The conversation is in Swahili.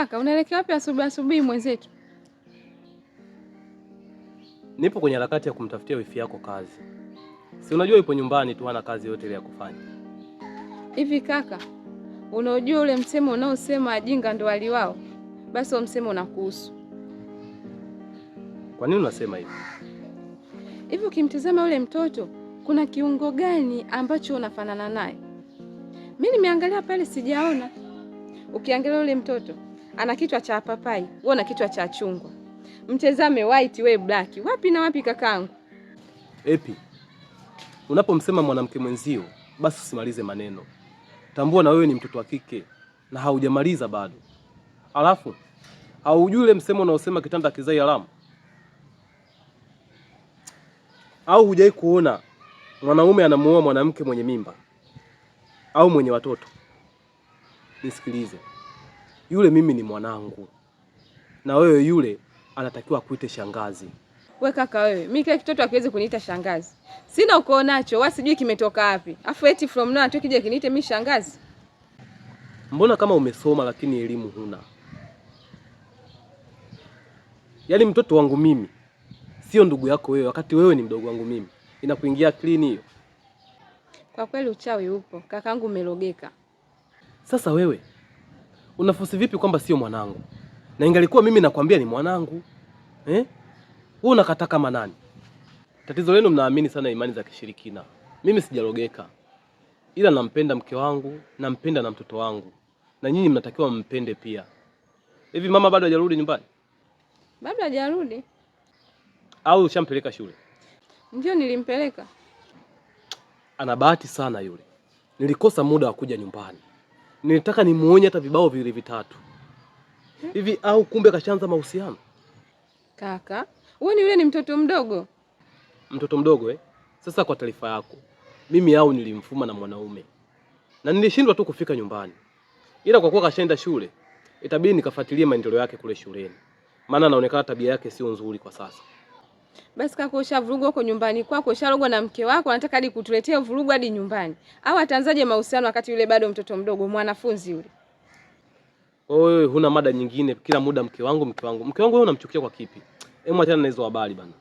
Kaka, unaelekea wapi asubuhi mwenzetu? Nipo kwenye harakati ya kumtafutia wifi yako kazi. Si unajua yupo nyumbani tu hana kazi yote ile ya kufanya. Hivi kaka, unaojua ule msemo unaosema ajinga ndo wali wao? Basi huo msemo unakuhusu. Kwa nini unasema hivi? Hivi ukimtazama ule mtoto, kuna kiungo gani ambacho unafanana naye? Mimi nimeangalia pale sijaona. Ukiangalia ule mtoto, ana kichwa cha papai, wewe una kichwa cha chungwa. Mtazame white we black. Wapi na wapi kakangu? Epi, unapomsema mwanamke mwenzio, basi usimalize maneno. Tambua na wewe ni mtoto wa kike na haujamaliza bado. Alafu, haujui ule msemo unaosema kitanda kizai alamu? Au hujai kuona mwanaume anamuoa mwanamke mwenye mimba au mwenye watoto? Nisikilize. Yule mimi ni mwanangu. Na wewe yule anatakiwa kuite shangazi. We kaka wewe, mimi kile kitoto hakiwezi kuniita shangazi. Sina uko nacho, wala sijui kimetoka wapi. Afu eti from now tu kije kiniite mimi shangazi. Mbona kama umesoma lakini elimu huna? Yaani mtoto wangu mimi sio ndugu yako wewe, wakati wewe ni mdogo wangu mimi. Inakuingia akilini hiyo? Kwa kweli uchawi upo, kakangu umelogeka. Sasa wewe unafusi vipi kwamba sio mwanangu? Na ingalikuwa mimi nakwambia ni mwanangu. Wewe unakata kama nani? Tatizo lenu mnaamini sana imani za kishirikina. Mimi sijalogeka. Ila nampenda mke wangu, nampenda na mtoto wangu. Na nyinyi mnatakiwa mpende pia. Hivi mama bado hajarudi nyumbani? Bado hajarudi. Au ushampeleka shule? Ndio nilimpeleka. Ana bahati sana yule. Nilikosa muda wa kuja nyumbani. Nilitaka nimuonye hata vibao viwili vitatu. Hivi au kumbe kashaanza mahusiano? Kaka, wewe yule ni mtoto mdogo. Mtoto mdogo eh? Sasa kwa taarifa yako, mimi au nilimfuma na mwanaume. Na nilishindwa tu kufika nyumbani. Ila kwa kuwa kashaenda shule, itabidi nikafuatilie maendeleo yake kule shuleni. Maana anaonekana tabia yake sio nzuri kwa sasa. Basi kaka, ushavurugwa huko nyumbani kwako, usharogwa na mke wako, anataka hadi kutuletea vurugu hadi nyumbani. Au ataanzaje mahusiano wakati yule bado mtoto mdogo, mwanafunzi yule? Wewe huna mada nyingine, kila muda mke wangu. Mke wangu wewe unamchukia kwa kipi? Hebu achana na hizo habari bana.